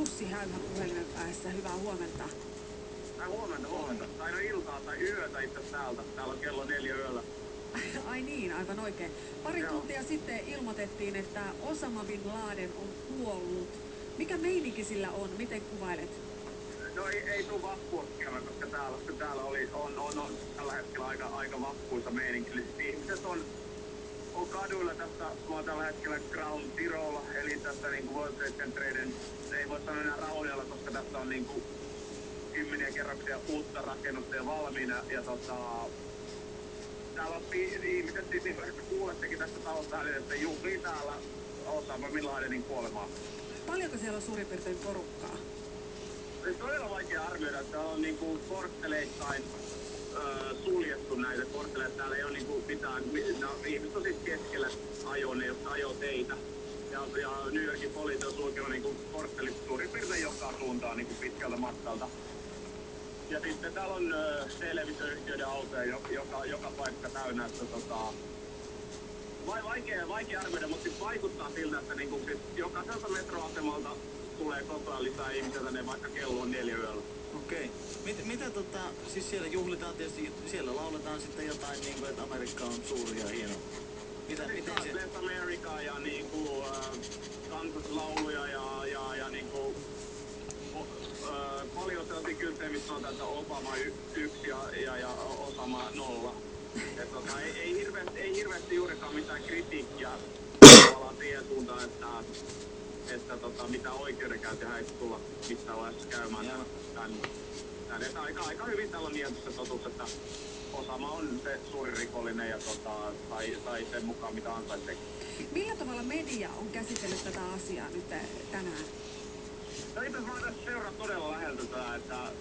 Jussi Häyhä puhelimen päässä. Hyvää huomenta. Huomenta. Tai no iltaa tai yötä itse täältä. Täällä on kello 4 yöllä. Ai niin, aivan oikein. Pari tuntia sitten ilmoitettiin, että Osama Bin Laden on kuollut. Mikä meininki sillä on? Miten kuvailet? No ei tuu vappua käymään, koska täällä on tällä hetkellä aika vappuisa meininki. Ihmiset on kaduilla tässä, mä oon tällä hetkellä Ground Zerolla, eli tässä niinku World Trade Centereiden, ei voi sanoa enää raunioilla, koska tässä on niinku kymmeniä kerroksia uutta rakennusta ja valmiina. Ja täällä on ihmiset, siis niin kuin kuulettekin tästä taustavälineestä, juhlii täällä Osama Bin Ladenin kuolemaa. Paljonko siellä on suurin piirtein porukkaa? Se on todella vaikea arvioida, että on niinku kortteleittain suljettu näitä kortteleita. Täällä ei ole niinku mitään, ihmiset on siis keskellä ajoteitä. Ja New Yorkin poliisi on sulkenut niinku korttelit suurin piirtein joka suuntaan niinku pitkältä matkalta. Ja sitten täällä on televisioyhtiöiden autoja joka paikka täynnä, että vaikea arvioida, mutta siis vaikuttaa siltä, että niinku siis jokaiselta metroasemalta tulee koko ajan lisää ihmisiä tänne, vaikka kello on 4 yöllä. Okei. Mitä siis siellä juhlitaan tietysti, siellä lauletaan sitten jotain niinku, että Amerikka on suuri ja hieno. Miten se? Bless America ja niinku kansallislauluja ja niinku paljon sellaisia kylttejä, missä sanotaan, että Obama 1 ja Osama 0. Et ei hirveästi juurikaan mitään kritiikkiä tavallaan siihen suuntaan, että mitä oikeudenkäyntiä ei tulla missään vaiheessa käymään tän. Aika hyvin täällä on mielessä totuus, että Osama on se suuri rikollinen ja sai sen mukaan mitä ansaitsee. Millä tavalla media on käsitellyt tätä asiaa nyt tänään? No itse mä oon tässä seuraa todella läheltä tätä,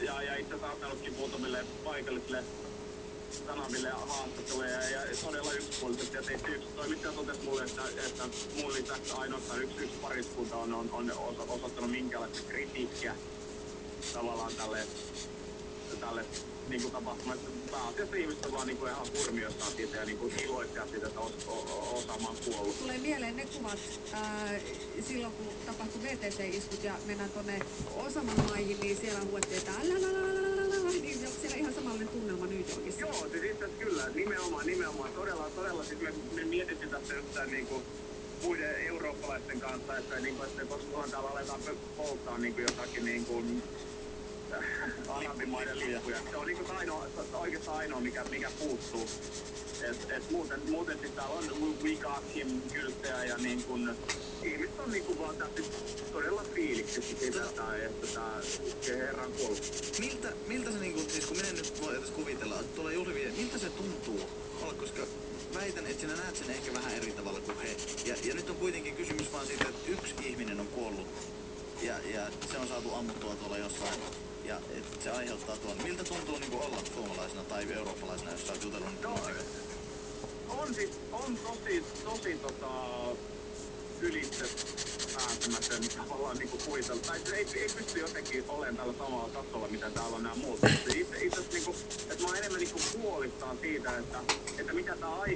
ja itse asiassa ottanutkin muutamille paikallisille kanaville haastatteluja ja todella yksipuolisesti. Ja teistä yksi toimittaja totesi mulle, että mun lisäksi ainoastaan yksi pariskunta on osoittanut minkäänlaista kritiikkiä tavallaan tälle niinku tapahtumalle. Pääasiassa ihmiset on vaan niinku ihan hurmioissaan siitä ja niinku iloitsijat siitä, että Osama on kuollut. Tulee mieleen ne kuvat silloin, kun tapahtui VTC-iskut ja mennään tonne Osaman maihin, niin siellä huuettiin, että niin onko siellä ihan samanlainen tunnelma New Yorkissa? Joo, siis itse asiassa kyllä, nimenomaan. Todella siis me mietittiin tässä jostain niinku muiden eurooppalaisten kanssa, että koska täällä aletaan polttaa niinku jotakin niinku arabimaiden lippuja. Se on niinku oikeastaan ainoa mikä puuttuu. Muuten siis täällä on We Got Him -kylttejä ja niinku ihmiset on niinku vaan todella fiiliksissä siitä, että tää herra on kuollut. Miltä se niinku, siis kun minä nyt voi edes kuvitella, että tulee juhlivia, miltä se tuntuu olla, koska väitän, että sinä näet sen ehkä vähän eri tavalla kuin he. Ja nyt on kuitenkin kysymys vaan siitä, että yksi ihminen on kuollut ja se on saatu ammuttua tuolla jossain. Ja se aiheuttaa tuon. Miltä tuntuu niinku olla suomalaisena tai eurooppalaisena, jos sä oot jutellut nyt On ylitse pääsemätön tavallaan niinku kuvitella. Tai ei pysty jotenkin olemaan tällä samalla tasolla, mitä täällä on nämä muut. Itse niinku, että mä oon enemmän niinku huolissaan siitä, että mitä tää aiheuttaa.